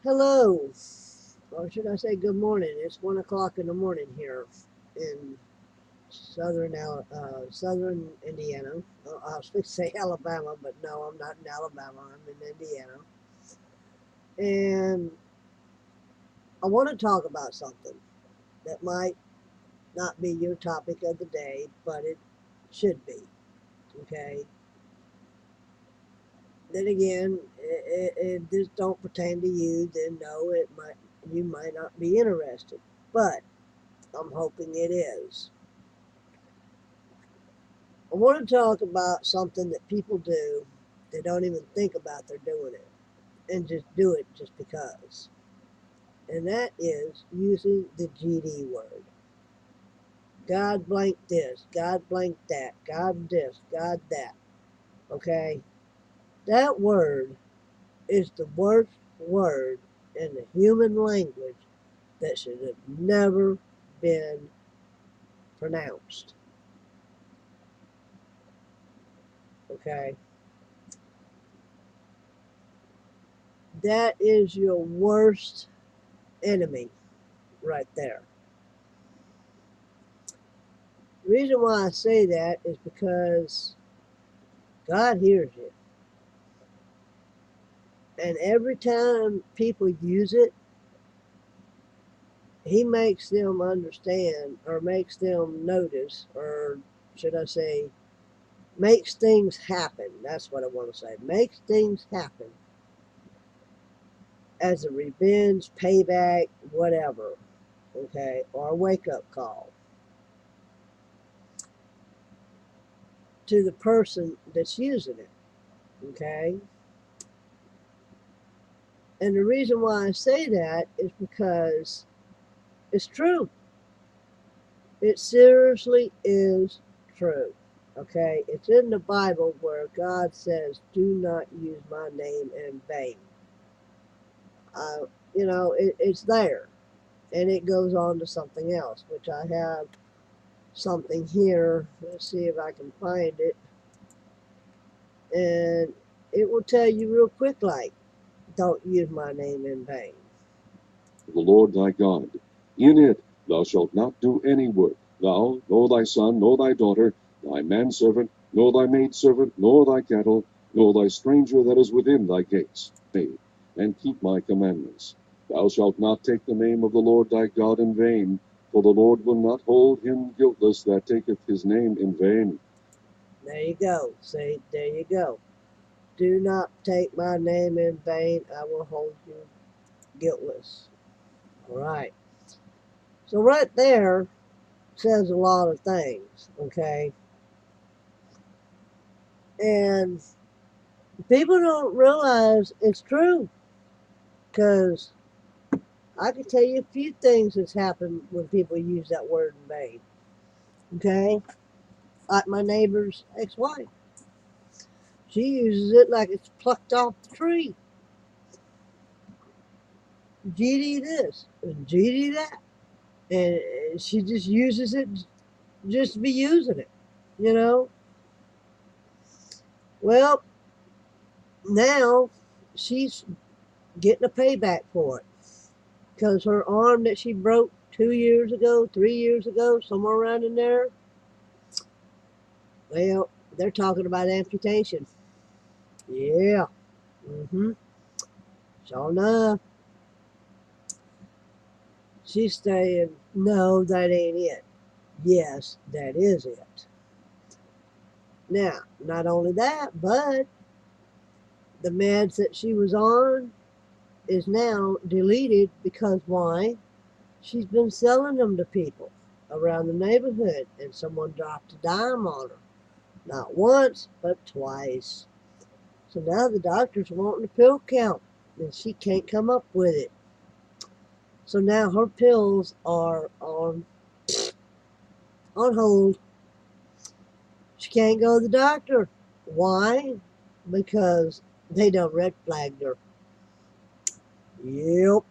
Hello, or should I say good morning? It's 1 o'clock in the morning here in southern Indiana. I was supposed to say Alabama, but no, I'm not in Alabama. I'm in Indiana. And I want to talk about something that might not be your topic of the day, but it should be. Okay. Then again, it just don't pertain to you. Then no, you might not be interested, but I'm hoping it is. I want to talk about something that people do. They don't even think about they're doing it and just do it just because. And that is using the GD word. God blank this, God blank that, God this, God that. Okay? That word is the worst word in the human language that should have never been pronounced. Okay? That is your worst enemy right there. The reason why I say that is because God hears you. And every time people use it, He makes them understand or makes them notice, or should I say, makes things happen. That's what I want to say. Makes things happen as a revenge, payback, whatever. Okay? Or a wake up call to the person that's using it. Okay? And the reason why I say that is because it's true. It seriously is true. Okay? It's in the Bible where God says, do not use my name in vain. Uh, it's there. And it goes on to something else, which I have something here. Let's see if I can find it. And it will tell you real quick, like, don't use my name in vain. The Lord thy God. In it thou shalt not do any work, thou, nor thy son, nor thy daughter, thy manservant, nor thy maidservant, nor thy cattle, nor thy stranger that is within thy gates, and keep my commandments. Thou shalt not take the name of the Lord thy God in vain, for the Lord will not hold him guiltless that taketh his name in vain. There you go. See, there you go. Do not take my name in vain. I will hold you guiltless. All right. So right there says a lot of things, okay? And people don't realize it's true because I can tell you a few things that's happened when people use that word in vain, okay? Like my neighbor's ex-wife. She uses it like it's plucked off the tree. GD this and GD that. And she just uses it just to be using it, you know? Well, now she's getting a payback for it because her arm that she broke 2 years ago, 3 years ago, somewhere around in there, well, they're talking about amputation. Yeah. Mm-hmm. Sure enough. She's saying, no, that ain't it. Yes, that is it. Now, not only that, but the meds that she was on is now deleted because why? She's been selling them to people around the neighborhood, and someone dropped a dime on her. Not once, but twice. So now the doctor's wanting a pill count, and she can't come up with it. So now her pills are on hold. She can't go to the doctor. Why? Because they done red flagged her. Yep,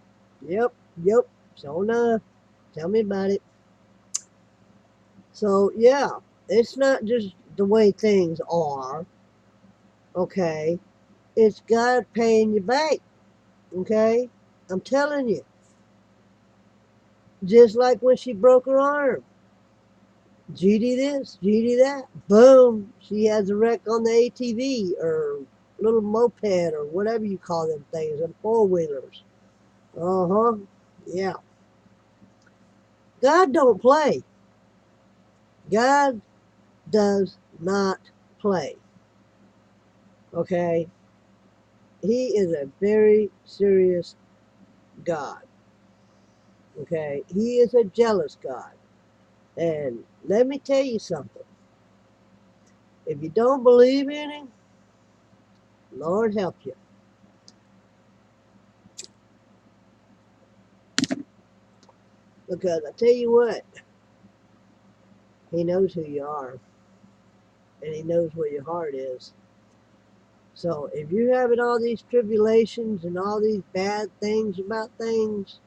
yep, yep. Sure enough. Tell me about it. So yeah, it's not just the way things are. Okay, it's God paying you back. Okay, I'm telling you. Just like when she broke her arm. GD this, GD that. Boom. She has a wreck on the ATV or little moped or whatever you call them things, and four-wheelers. Uh-huh. Yeah. God don't play. God does not play. Okay? He is a very serious God. Okay? He is a jealous God. And let me tell you something. If you don't believe in him, Lord help you. Because I tell you what, he knows who you are. And he knows where your heart is. So if you're having all these tribulations and all these bad things about things,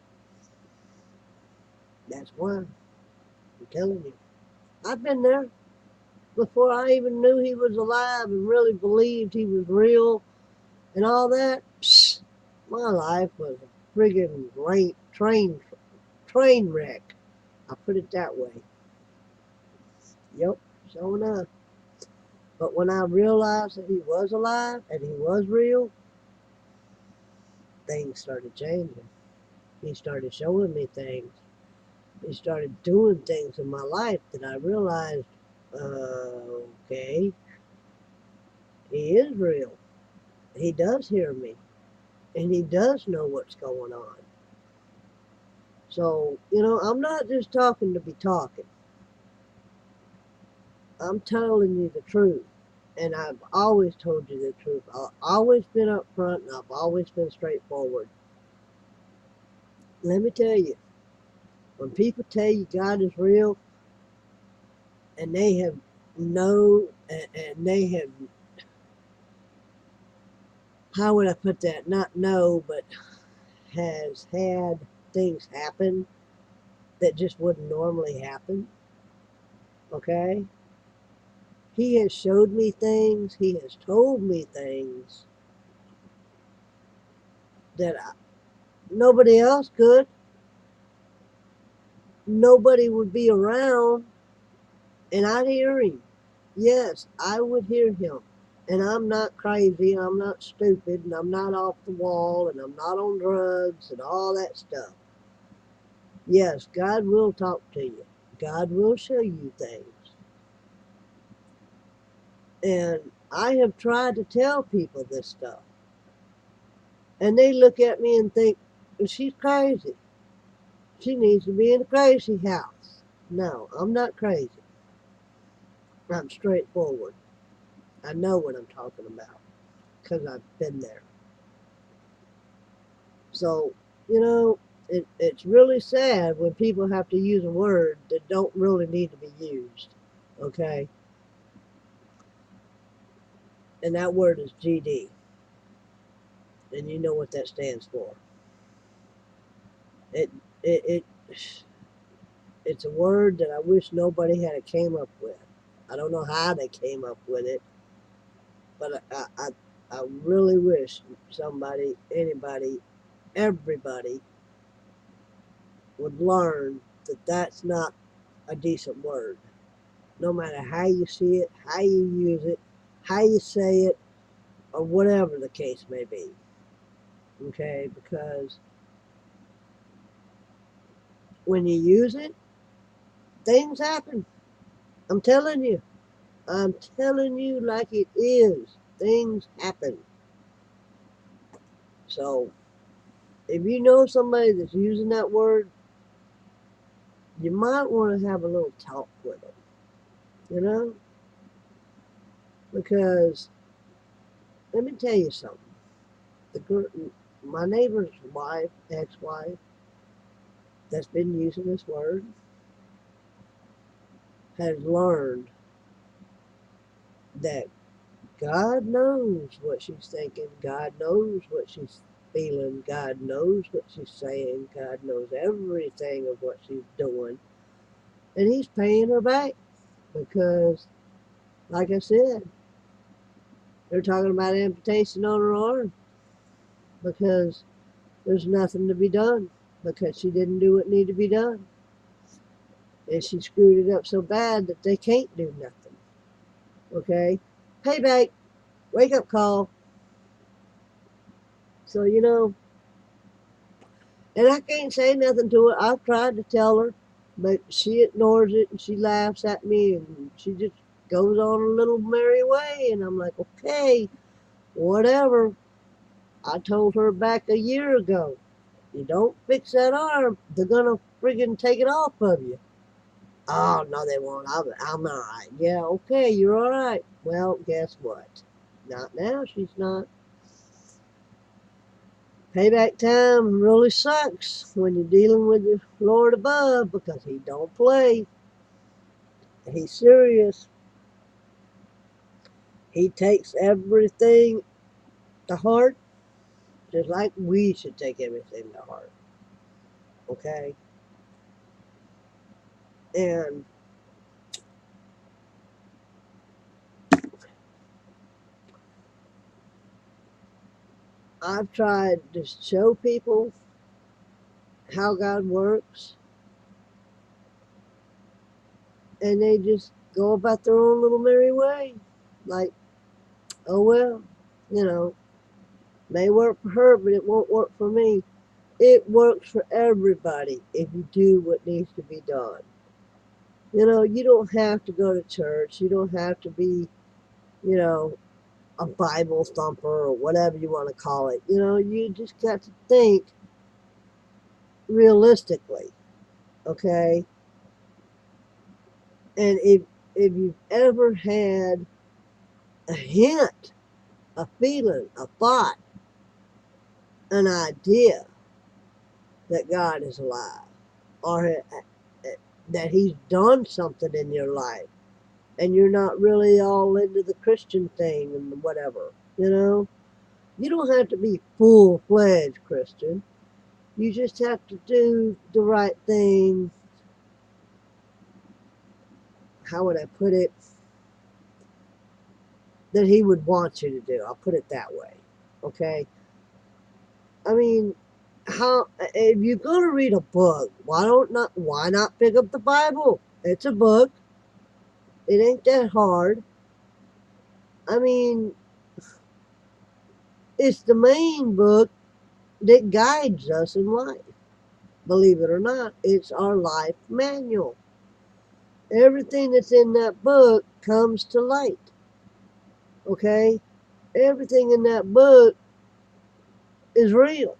that's why. I'm telling you. I've been there before I even knew he was alive and really believed he was real and all that. Psst, my life was a friggin' train wreck. I'll put it that way. Yep, sure enough. But when I realized that he was alive and he was real, things started changing. He started showing me things. He started doing things in my life that I realized, okay, he is real. He does hear me. And he does know what's going on. So, I'm not just talking to be talking. I'm telling you the truth. And I've always told you the truth. I've always been upfront and I've always been straightforward. Let me tell you, when people tell you God is real and they have and they have, how would I put that? Not know, but has had things happen that just wouldn't normally happen. Okay? He has showed me things, he has told me things that nobody else could. Nobody would be around, and I'd hear him. Yes, I would hear him. And I'm not crazy, and I'm not stupid, and I'm not off the wall, and I'm not on drugs, and all that stuff. Yes, God will talk to you. God will show you things. And I have tried to tell people this stuff. And they look at me and think, well, she's crazy. She needs to be in a crazy house. No, I'm not crazy. I'm straightforward. I know what I'm talking about because I've been there. So, it's really sad when people have to use a word that don't really need to be used. Okay? And that word is GD. And you know what that stands for. It, it, it It's a word that I wish nobody had came up with. I don't know how they came up with it, but I really wish somebody, anybody, everybody would learn that that's not a decent word. No matter how you see it, how you use it, how you say it, or whatever the case may be. Okay? Because when you use it, things happen. I'm telling you. I'm telling you like it is. Things happen. So, if you know somebody that's using that word, you might want to have a little talk with them, you know? Because, let me tell you something. My neighbor's wife, ex-wife, that's been using this word, has learned that God knows what she's thinking. God knows what she's feeling. God knows what she's saying. God knows everything of what she's doing. And he's paying her back because, like I said, they're talking about amputation on her arm because there's nothing to be done because she didn't do what needed to be done. And she screwed it up so bad that they can't do nothing. Okay? Payback, wake up call. So, and I can't say nothing to her. I've tried to tell her, but she ignores it and she laughs at me and she just goes on a little merry way. And I'm like, okay, whatever. I told her back a year ago, you don't fix that arm, they're gonna friggin' take it off of you. Oh, no, they won't. I'm all right. Yeah, okay, you're all right. Well, guess what? Not now, she's not. Payback time really sucks when you're dealing with the Lord above because he don't play. He's serious. He takes everything to heart, just like we should take everything to heart. Okay? And I've tried to show people how God works, and they just go about their own little merry way. Like, oh well, you know, may work for her, but it won't work for me. It works for everybody if you do what needs to be done. You don't have to go to church. You don't have to be, you know, a Bible thumper or whatever you want to call it. You just got to think realistically, okay? And if you've ever had a hint, a feeling, a thought, an idea that God is alive or that he's done something in your life and you're not really all into the Christian thing and whatever, you don't have to be full-fledged Christian. You just have to do the right thing. How would I put it? That he would want you to do. I'll put it that way. Okay? I mean, how if you're gonna read a book, why not pick up the Bible? It's a book. It ain't that hard. I mean, it's the main book that guides us in life. Believe it or not, it's our life manual. Everything that's in that book comes to light. Okay? Everything in that book is real.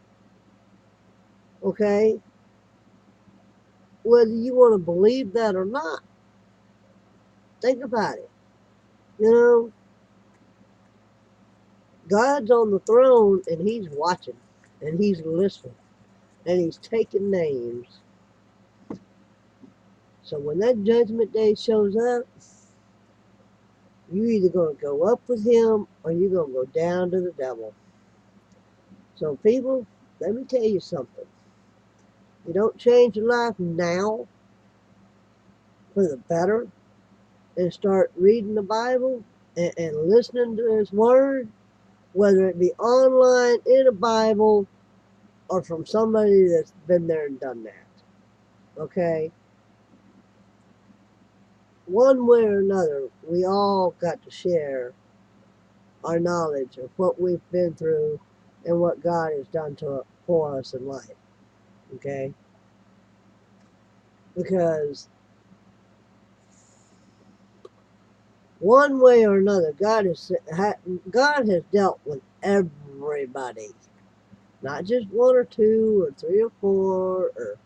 Okay? Whether you want to believe that or not, think about it. God's on the throne and he's watching and he's listening and he's taking names. So when that judgment day shows up, you either going to go up with him or you're going to go down to the devil. So people, let me tell you something. You don't change your life now for the better and start reading the Bible and listening to his word, whether it be online in a Bible or from somebody that's been there and done that. Okay? One way or another, we all got to share our knowledge of what we've been through and what God has done for us in life. Okay? Because one way or another, God has dealt with everybody. Not just one or two or three or four or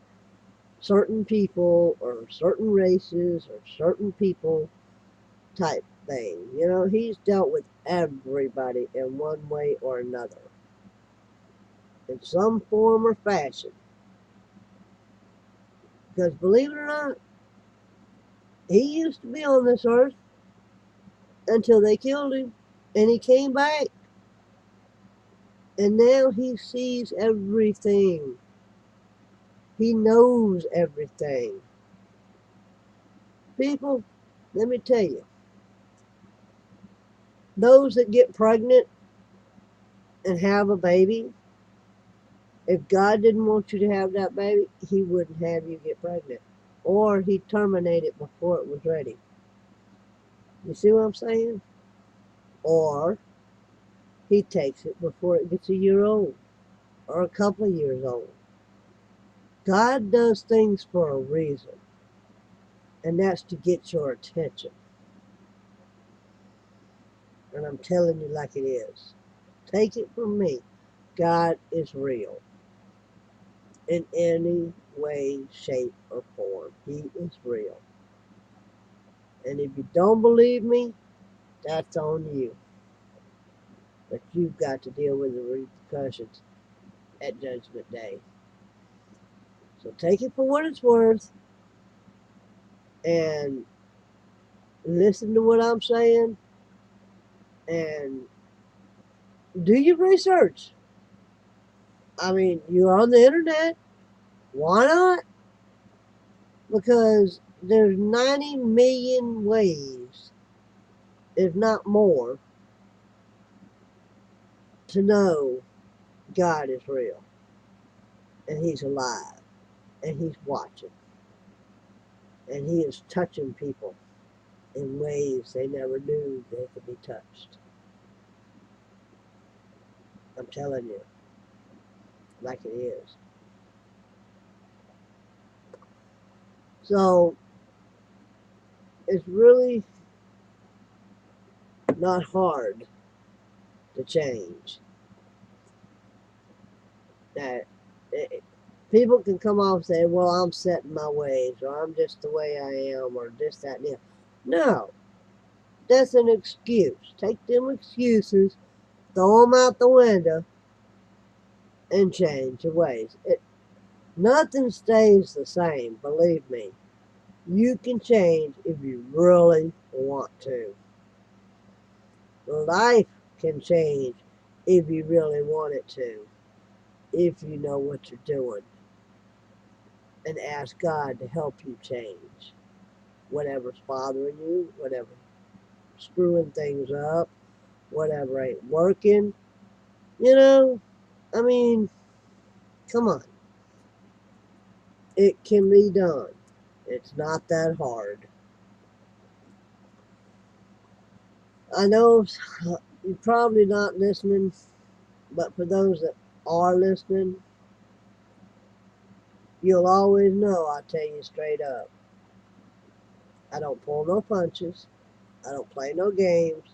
certain people or certain races or certain people type thing. He's dealt with everybody in one way or another, in some form or fashion. Because believe it or not, he used to be on this earth until they killed him, and he came back, and now he sees everything. He knows everything. People, let me tell you, those that get pregnant and have a baby If God didn't want you to have that baby, he wouldn't have you get pregnant. Or he'd terminate it before it was ready. You see what I'm saying? Or he takes it before it gets a year old or a couple of years old. God does things for a reason, and that's to get your attention. And I'm telling you like it is. Take it from me. God is real. In any way, shape, or form. He is real. And if you don't believe me, that's on you. But you've got to deal with the repercussions at Judgment Day. So take it for what it's worth and listen to what I'm saying and do your research. I mean, you're on the internet. Why not? Because there's 90 million ways, if not more, to know God is real. And he's alive. And he's watching. And he is touching people in ways they never knew they could be touched. I'm telling you, like it is. So, it's really not hard to change. That people can come off and say, well, I'm set in my ways, or I'm just the way I am, or this, that, and the other. No, that's an excuse. Take them excuses, throw them out the window, and change your ways. Nothing stays the same, believe me. You can change if you really want to. Life can change if you really want it to, if you know what you're doing. And ask God to help you change whatever's bothering you, whatever's screwing things up, whatever ain't working. You know, I mean, come on. It can be done. It's not that hard. I know you're probably not listening, but for those that are listening, you'll always know I tell you straight up. I don't pull no punches. I don't play no games.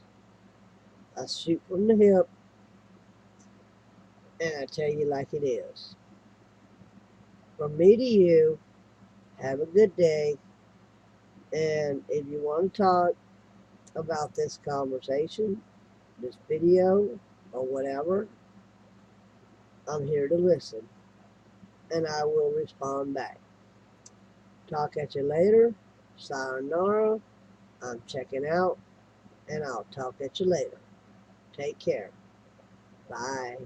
I shoot from the hip, and I tell you like it is. From me to you, have a good day. And if you want to talk about this conversation, this video, or whatever, I'm here to listen. And I will respond back. Talk at you later. Sayonara. I'm checking out. And I'll talk at you later. Take care. Bye.